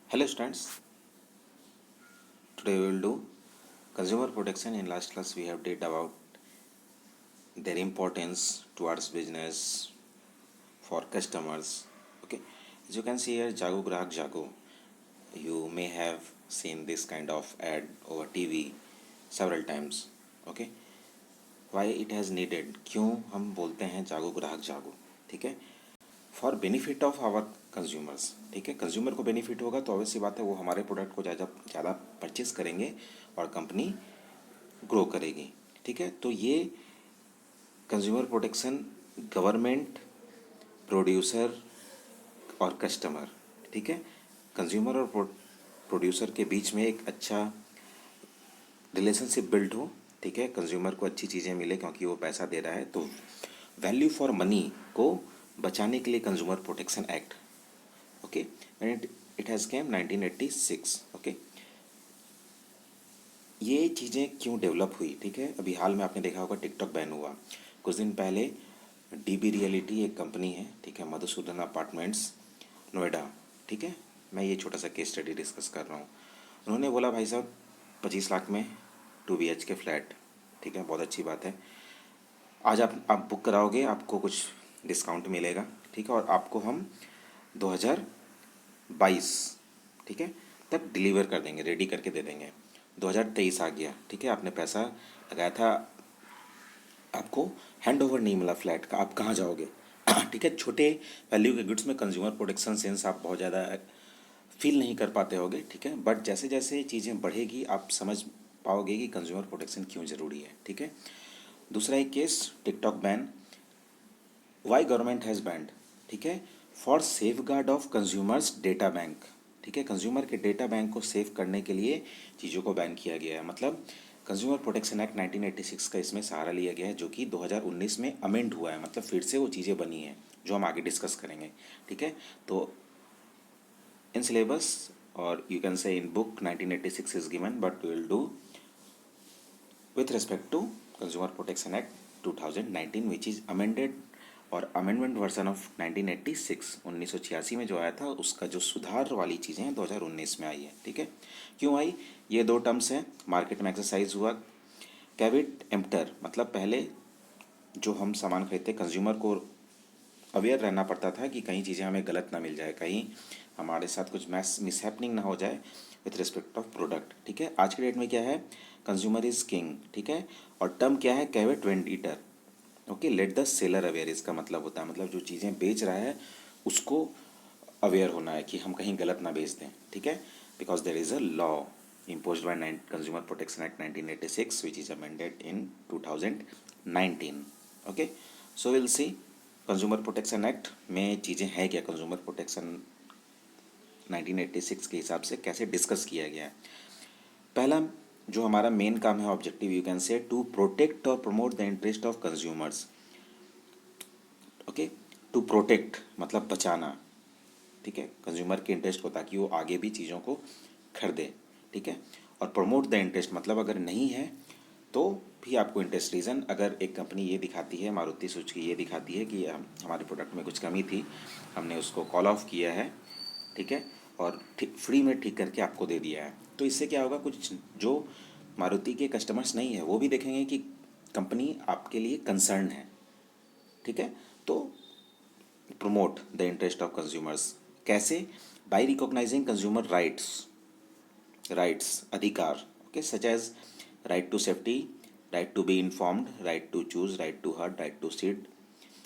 Hello students, today we will do consumer protection. In last class we have did about their importance towards business for customers. Okay, as you can see here, Jago Grahak Jago. You may have seen this kind of ad over TV several times. Okay, why it has needed? क्यों हम बोलते हैं जागो ग्राहक जागो? ठीक है, for benefit of our consumers. ठीक है, कंज्यूमर को बेनिफिट होगा तो ऑब्वियस सी बात है वो हमारे प्रोडक्ट को ज़्यादा ज़्यादा परचेस करेंगे और कंपनी ग्रो करेगी. ठीक है, तो ये कंज्यूमर प्रोटेक्शन गवर्नमेंट, प्रोड्यूसर और कस्टमर, ठीक है, कंज्यूमर और प्रोड्यूसर के बीच में एक अच्छा रिलेशनशिप बिल्ड हो. ठीक है, कंज्यूमर को अच्छी चीज़ें मिले क्योंकि वो पैसा दे रहा है, तो वैल्यू फॉर मनी को बचाने के लिए consumer protection act. Okay, and it has came 1986. Okay, ये चीज़ें क्यों डेवलप हुई? ठीक है, अभी हाल में आपने देखा होगा टिकटॉक बैन हुआ. कुछ दिन पहले डीबी रियलिटी एक कंपनी है, ठीक है, मधुसूदन अपार्टमेंट्स नोएडा. ठीक है, मैं ये छोटा सा केस स्टडी डिस्कस कर रहा हूँ. उन्होंने बोला भाई साहब 25 लाख में 2 BHK फ्लैट. ठीक है, बहुत अच्छी बात है. आज आप बुक कराओगे, आपको कुछ डिस्काउंट मिलेगा. ठीक है, और आपको हम 2022, ठीक है, तक डिलीवर कर देंगे, रेडी करके दे देंगे. 2023 आ गया. ठीक है, आपने पैसा लगाया था, आपको हैंड ओवर नहीं मिला फ्लैट का, आप कहाँ जाओगे? ठीक है, छोटे वैल्यू के गुड्स में कंज्यूमर प्रोटेक्शन सेंस आप बहुत ज़्यादा फील नहीं कर पाते होगे. ठीक है, बट जैसे जैसे चीज़ें बढ़ेगी आप समझ पाओगे कि कंज्यूमर प्रोटेक्शन क्यों ज़रूरी है. ठीक है, दूसरा एक case TikTok ban. Why government has band? ठीक है, for safe guard of consumers data bank. ठीक है, कंज्यूमर के डेटा बैंक को सेव करने के लिए चीज़ों को बैन किया गया है. मतलब कंज्यूमर प्रोटेक्शन एक्ट 1986 का इसमें सहारा लिया गया है, जो कि 2019 में अमेंड हुआ है. मतलब फिर से वो चीज़ें बनी हैं जो हम आगे डिस्कस करेंगे. ठीक है, तो इन सिलेबस और you can see in book 1986 is given, but we will do with respect to Consumer Protection Act 2019 which is amended और अमेंडमेंट वर्जन ऑफ 1986 1986 में जो आया था उसका जो सुधार वाली चीज़ें हैं 2019 में आई है. ठीक है, क्यों आई? ये दो टर्म्स हैं, मार्केट में एक्सरसाइज हुआ. कैविट एम्प्टर मतलब पहले जो हम सामान खरीदते कंज्यूमर को अवेयर रहना पड़ता था कि कहीं चीज़ें हमें गलत ना मिल जाए, कहीं हमारे साथ कुछ मिसहैपनिंग ना हो जाए विथ रिस्पेक्ट ऑफ प्रोडक्ट. ठीक है, आज के डेट में क्या है? Consumer is king. ठीक है, और टर्म क्या है? Caveat venditor. Okay, let the seller aware, इसका मतलब होता है, मतलब जो चीज़ें बेच रहा है उसको अवेयर होना है कि हम कहीं गलत ना बेच दें. ठीक है, because there is a law imposed by Consumer Protection Act 1986 which is amended in 2019. Okay, so we'll see consumer protection act में चीज़ें हैं क्या, कंज्यूमर प्रोटेक्शन 1986 के हिसाब से कैसे डिस्कस किया गया है. पहला जो हमारा मेन काम है, objective you can say, to protect और promote the interest of consumers. Okay, to protect मतलब बचाना. ठीक है, कंज्यूमर के इंटरेस्ट को ताकि वो आगे भी चीज़ों को खरीदे. ठीक है, और प्रमोट द इंटरेस्ट मतलब अगर नहीं है तो भी आपको इंटरेस्ट. रीज़न, अगर एक कंपनी ये दिखाती है, मारुति सुजुकी ये दिखाती है कि हमारे प्रोडक्ट में कुछ कमी थी, हमने उसको कॉल ऑफ किया है, ठीक है, और फ्री में ठीक करके आपको दे दिया है, तो इससे क्या होगा? कुछ जो मारुति के कस्टमर्स नहीं है वो भी देखेंगे कि कंपनी आपके लिए कंसर्न है. ठीक है, तो promote the interest of consumers कैसे? बाय रिकॉग्नाइजिंग कंज्यूमर राइट्स अधिकार. Okay, such as right to safety, right to be informed, right to choose, right to hurt, right to seek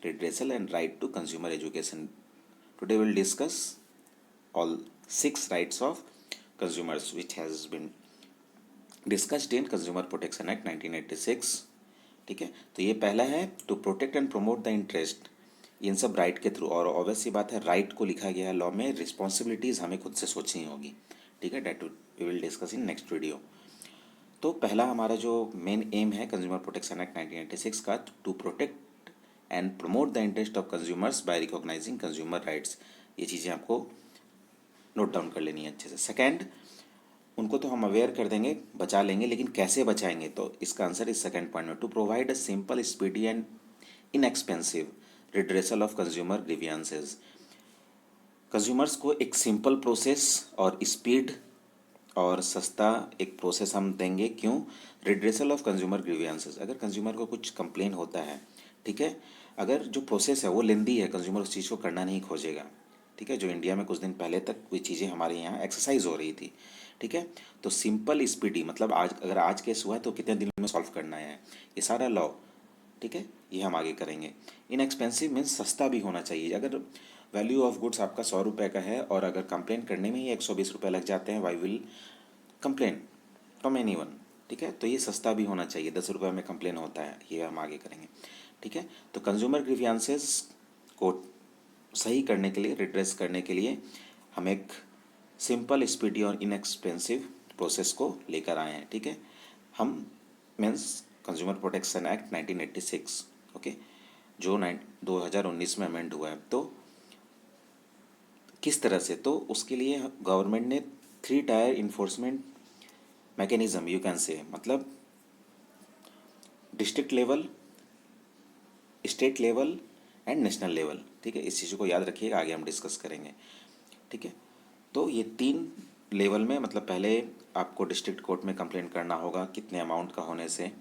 redressal, and right to consumer education. Today we'll discuss all 6 rights of consumers which has been discussed in Consumer Protection Act 1986. ठीक है, तो ये पहला है to protect and promote the interest, इन सब right के through. और ऑब्वियस सी बात है, राइट को लिखा गया है लॉ में, रिस्पॉन्सिबिलिटीज़ हमें खुद से सोचनी होगी. ठीक है, that we will discuss in next video. तो पहला हमारा जो मेन एम है कंज्यूमर प्रोटेक्शन एक्ट 1986 का, to protect and promote the interest of consumers by recognising consumer rights. ये चीज़ें आपको नोट डाउन कर लेनी है अच्छे से. सेकंड, उनको तो हम अवेयर कर देंगे, बचा लेंगे, लेकिन कैसे बचाएंगे? तो इसका आंसर इस सेकंड पॉइंट में, to provide a simple, speedy and inexpensive redressal of consumer grievances. Consumers को एक सिंपल प्रोसेस और स्पीड और सस्ता एक प्रोसेस हम देंगे। क्यों? Redressal of consumer grievances. अगर कंज्यूमर को कुछ कंप्लेन होता है, ठीक है, अगर जो प्रोसेस है वो लेंदी है, कंज्यूमर उस चीज़ को करना नहीं खोजेगा, ठीक है, जो इंडिया में कुछ दिन पहले तक वो चीज़ें हमारे यहाँ एक्सरसाइज हो रही थी, ठीक है। तो सिंपल स्पीडी मतलब आज अगर आज केस हुआ है तो कितने दिन में सॉल्व करना है, ये सारा लॉ, ठीक है, ये हम आगे करेंगे। इनएक्सपेंसिव मीन्स सस्ता भी होना चाहिए। अगर वैल्यू ऑफ गुड्स आपका 100 रुपये का है और अगर कंप्लेन करने में ही 120 रुपये लग जाते हैं, why will complain from anyone, ठीक है। तो ये सस्ता भी होना चाहिए, 10 रुपये में कंप्लेन होता है, ये हम आगे करेंगे, ठीक है। तो कंज्यूमर ग्रीवियंसेस को सही करने के लिए, रिड्रेस करने के लिए हम एक सिंपल स्पीडी और इनएक्सपेंसिव प्रोसेस को लेकर आए हैं, ठीक है। हम means consumer protection act 1986, okay, जो 2019 में अमेंड हुआ है। तो किस तरह से, तो उसके लिए गवर्नमेंट ने 3 tier enforcement mechanism you can say, मतलब district level, state level and national level, ठीक है। इस चीज़ को याद रखिएगा, आगे हम डिस्कस करेंगे, ठीक है। तो ये 3 लेवल में, मतलब पहले आपको डिस्ट्रिक्ट कोर्ट में कंप्लेंट करना होगा कितने अमाउंट का होने से,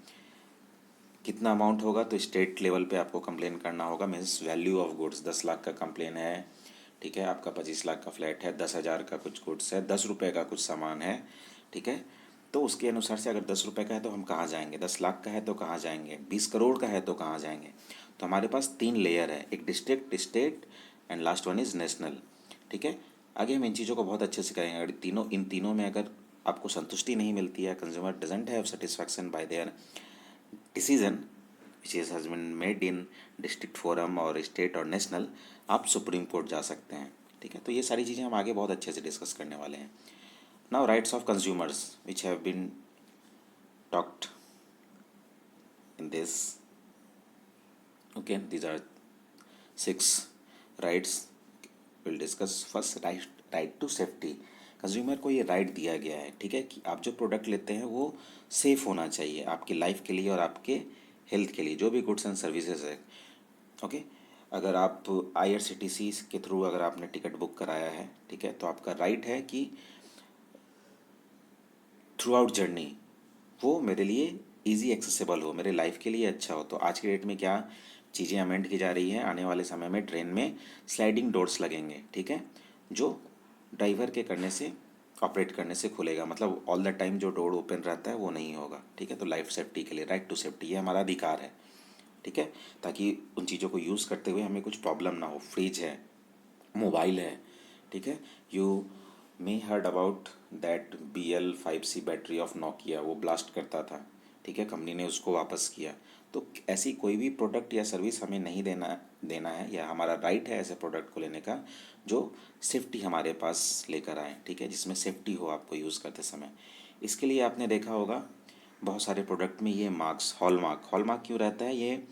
कितना अमाउंट होगा तो स्टेट लेवल पे आपको कंप्लेन करना होगा। Means value of goods 10 lakh का कंप्लेन है, ठीक है, आपका 25 लाख का फ्लैट है, 10,000 का कुछ गुड्स है, 10 रुपये का कुछ सामान है, ठीक है। तो उसके अनुसार से अगर 10 रुपये का है तो हम कहाँ जाएंगे, 10 लाख का है तो कहाँ जाएंगे, 20 करोड़ का है तो कहाँ जाएंगे। तो हमारे पास 3 लेयर है, एक district, state and last one is national, ठीक है। आगे हम इन चीज़ों को बहुत अच्छे से करेंगे। अगर इन तीनों में अगर आपको संतुष्टि नहीं मिलती है, consumer doesn't have satisfaction by their decision which is has been made in district forum और स्टेट और नेशनल, आप सुप्रीम कोर्ट जा सकते हैं, ठीक है। तो ये सारी चीज़ें हम आगे बहुत अच्छे से डिस्कस करने वाले हैं। Now rights of consumers which have been talked in this, okay, these are 6 rights will discuss. First, right to safety. Consumer को ये राइट दिया गया है, ठीक है, कि आप जो प्रोडक्ट लेते हैं वो सेफ़ होना चाहिए आपकी लाइफ के लिए और आपके हेल्थ के लिए, जो भी गुड्स एंड सर्विसेज है, ओके। अगर आप IRCTC के थ्रू अगर आपने टिकट बुक कराया है, ठीक है, तो आपका राइट है कि थ्रू आउट जर्नी वो मेरे लिए इजी एक्सेसिबल हो, मेरे लाइफ के लिए अच्छा हो। तो आज के डेट में क्या चीज़ें अमेंड की जा रही है, आने वाले समय में ट्रेन में स्लाइडिंग डोर्स लगेंगे, ठीक है, जो ड्राइवर के करने से, ऑपरेट करने से खुलेगा, मतलब ऑल द टाइम जो डोर ओपन रहता है वो नहीं होगा, ठीक है। तो लाइफ सेफ्टी के लिए राइट टू सेफ्टी, ये हमारा अधिकार है, ठीक है, ताकि उन चीज़ों को यूज़ करते हुए हमें कुछ प्रॉब्लम ना हो। फ्रिज है, मोबाइल है, ठीक है, you may heard about that BL5C battery of Nokia, वो ब्लास्ट करता था, ठीक है, कंपनी ने उसको वापस किया। तो ऐसी कोई भी प्रोडक्ट या सर्विस हमें नहीं देना है, या हमारा राइट है ऐसे प्रोडक्ट को लेने का जो सेफ्टी हमारे पास लेकर आए, ठीक है, जिसमें सेफ्टी हो आपको यूज़ करते समय। इसके लिए आपने देखा होगा बहुत सारे प्रोडक्ट में ये मार्क्स, हॉलमार्क क्यों रहता है, ये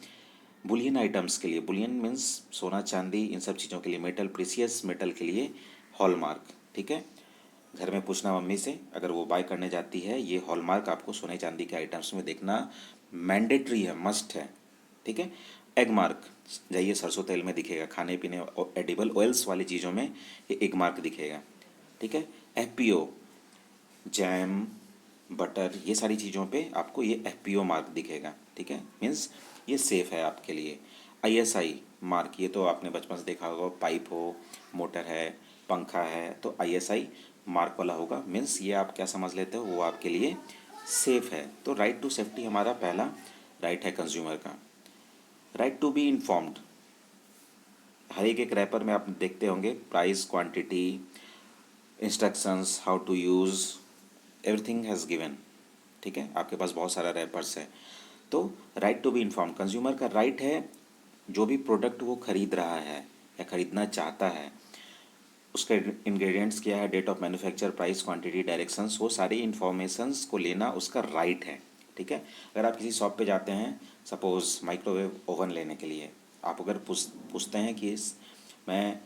बुलियन आइटम्स के लिए, बुलियन मीन्स सोना चांदी, इन सब चीज़ों के लिए, मेटल, प्रीसियस मेटल के लिए हॉलमार्क, ठीक है। घर में पूछना मम्मी से, अगर वो बाय करने जाती है, ये हॉलमार्क आपको सोने चांदी के आइटम्स में देखना मैंडेटरी है, मस्ट है, ठीक है। एग मार्क, जाइए सरसों तेल में दिखेगा, खाने पीने एडिबल ऑयल्स वाली चीज़ों में ये एग मार्क दिखेगा, ठीक है। FPO, जैम, बटर, ये सारी चीज़ों पे आपको ये FPO मार्क दिखेगा, ठीक है, मीन्स ये सेफ़ है आपके लिए। ISI मार्क, ये तो आपने बचपन से देखा होगा, पाइप हो, मोटर है, पंखा है, तो ISI मार्क वाला होगा, मीन्स ये आप क्या समझ लेते हो, वो आपके लिए सेफ़ है। तो राइट टू सेफ्टी हमारा पहला राइट है कंज्यूमर का। राइट टू बी इन्फॉर्म्ड, हर एक रैपर में आप देखते होंगे price, quantity, instructions, how to use, everything has given, ठीक है, आपके पास बहुत सारा रैपर्स है। तो right to be inform, consumer का राइट है, जो भी प्रोडक्ट वो खरीद रहा है या खरीदना चाहता है, उसका इंग्रेडिएंट्स क्या है, date of manufacture, price, quantity, directions, वो सारी इन्फॉर्मेशंस को लेना उसका राइट है, ठीक है। अगर आप किसी शॉप पे जाते हैं, सपोज़ माइक्रोवेव ओवन लेने के लिए, आप अगर पूछते हैं कि मैं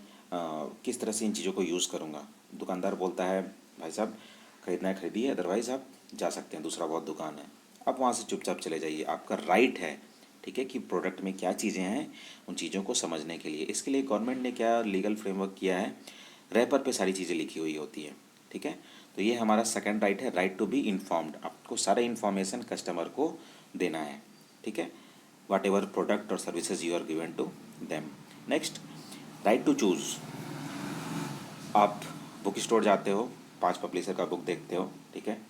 किस तरह से इन चीज़ों को यूज़ करूँगा, दुकानदार बोलता है भाई साहब खरीदना है खरीदिए, अदरवाइज़ आप जा सकते हैं, दूसरा बहुत दुकान है, आप वहाँ से चुपचाप चले जाइए, आपका राइट है, ठीक है, कि प्रोडक्ट में क्या चीज़ें हैं उन चीज़ों को समझने के लिए। इसके लिए गवर्नमेंट ने क्या लीगल फ्रेमवर्क किया है, रैपर पे सारी चीज़ें लिखी हुई होती है, ठीक है। तो ये हमारा सेकंड राइट है, राइट टू बी इन्फॉर्म्ड। आपको सारा इन्फॉर्मेशन कस्टमर को देना है, ठीक है, वाट एवर प्रोडक्ट और services you are given to them. Next, right to choose. आप बुक स्टोर जाते हो, 5 पब्लिशर का बुक देखते हो, ठीक है,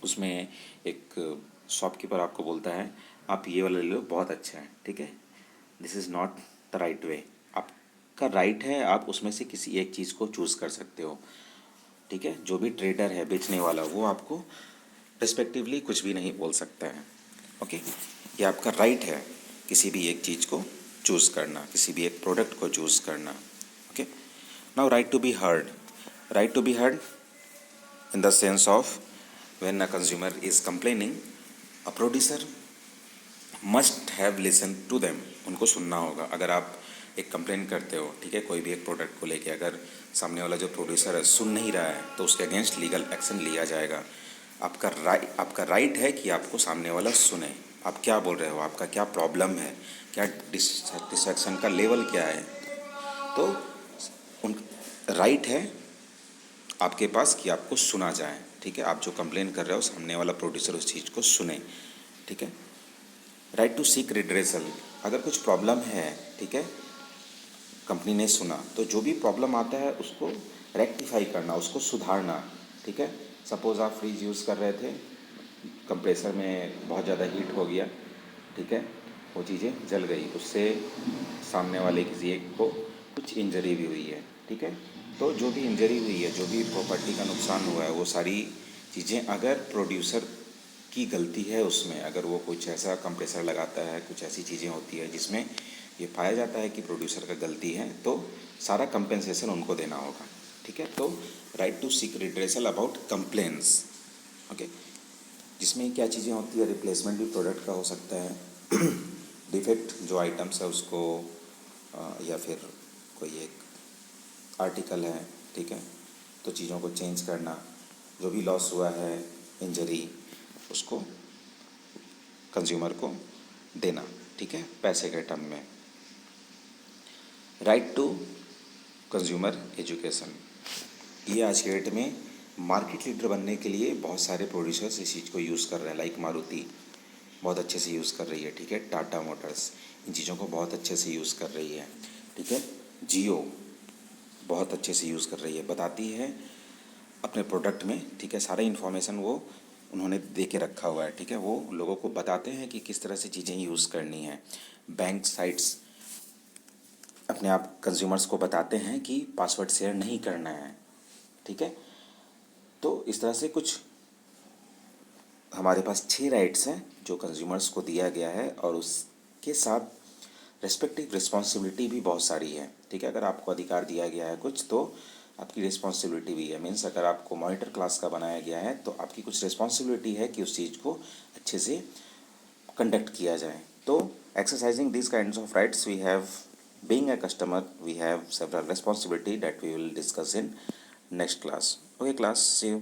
उसमें एक शॉपकीपर आपको बोलता है आप ये वाला ले लो, बहुत अच्छा है, ठीक है। This is not the right way. आपका राइट है, आप उसमें से किसी एक चीज़ को चूज़ कर सकते हो, ठीक है। जो भी ट्रेडर है, बेचने वाला, वो आपको रिस्पेक्टिवली कुछ भी नहीं बोल सकता है, ओके। ये आपका राइट है किसी भी एक चीज़ को चूज़ करना, किसी भी एक प्रोडक्ट को चूज़ करना, okay. Now right to be heard. Right to be heard in the sense of when a consumer is complaining, a producer must have listened to them। उनको सुनना होगा। अगर आप एक कंप्लेन करते हो, ठीक है, कोई भी एक प्रोडक्ट को लेके, अगर सामने वाला जो प्रोड्यूसर है सुन नहीं रहा है तो उसके अगेंस्ट लीगल एक्शन लिया जाएगा। आपका राइट है कि आपको सामने वाला सुने, आप क्या बोल रहे हो, आपका क्या प्रॉब्लम है, क्या डिससेटिस्फैक्शन का लेवल क्या है। तो उन राइट है आपके पास कि आपको सुना जाए, ठीक है। आप जो कंप्लेन कर रहे हो, सामने वाला प्रोड्यूसर उस चीज़ को सुने, ठीक है। Right to seek redressal. अगर कुछ प्रॉब्लम है, ठीक है, कंपनी ने सुना, तो जो भी प्रॉब्लम आता है उसको रेक्टिफाई करना, उसको सुधारना, ठीक है। सपोज़ आप फ्रिज यूज़ कर रहे थे, कंप्रेसर में बहुत ज़्यादा हीट हो गया, ठीक है, वो चीज़ें जल गई, उससे सामने वाले किसी एक को कुछ इंजरी भी हुई है, ठीक है। तो जो भी इंजरी हुई है, जो भी प्रॉपर्टी का नुकसान हुआ है, वो सारी चीज़ें अगर प्रोड्यूसर की गलती है उसमें, अगर वो कुछ ऐसा कंप्रेसर लगाता है, कुछ ऐसी चीज़ें होती है जिसमें ये पाया जाता है कि प्रोड्यूसर का गलती है, तो सारा कंपेंसेशन उनको देना होगा, ठीक है। तो right to seek redressal about complaints, okay. जिसमें क्या चीज़ें होती है, रिप्लेसमेंट भी प्रोडक्ट का हो सकता है, डिफेक्ट जो आइटम्स है उसको या फिर कोई एक आर्टिकल है, ठीक है, तो चीज़ों को चेंज करना, जो भी लॉस हुआ है, इंजरी, उसको कंज्यूमर को देना, ठीक है, पैसे के टर्म में। Right to consumer education. ये आज के डेट में मार्केट लीडर बनने के लिए बहुत सारे प्रोड्यूसर्स इस चीज़ को यूज़ कर रहे हैं। लाइक मारुति बहुत अच्छे से यूज़ कर रही है, ठीक है, टाटा मोटर्स इन चीज़ों को बहुत अच्छे से यूज़ कर रही है, ठीक है। जियो बहुत अच्छे से यूज़ कर रही है, बताती है अपने प्रोडक्ट में, ठीक है, सारा इन्फॉर्मेशन वो उन्होंने दे के रखा हुआ है, ठीक है, वो लोगों को बताते हैं कि किस तरह से चीज़ें यूज़ करनी है। बैंक साइट्स अपने आप कंज्यूमर्स को बताते हैं कि पासवर्ड शेयर नहीं करना है, ठीक है। तो इस तरह से कुछ हमारे पास 6 राइट्स हैं जो कंज्यूमर्स को दिया गया है, और उसके साथ रेस्पेक्टिव रिस्पॉन्सिबिलिटी भी बहुत सारी है, ठीक है। अगर आपको अधिकार दिया गया है कुछ, तो आपकी रिस्पॉन्सिबिलिटी भी है। मीन्स अगर आपको मॉनिटर क्लास का बनाया गया है तो आपकी कुछ रिस्पॉन्सिबिलिटी है कि उस चीज़ को अच्छे से कंडक्ट किया जाए। तो exercising this kinds of rights we have, being a customer we have several responsibility that we will discuss in next class. Okay class, see you.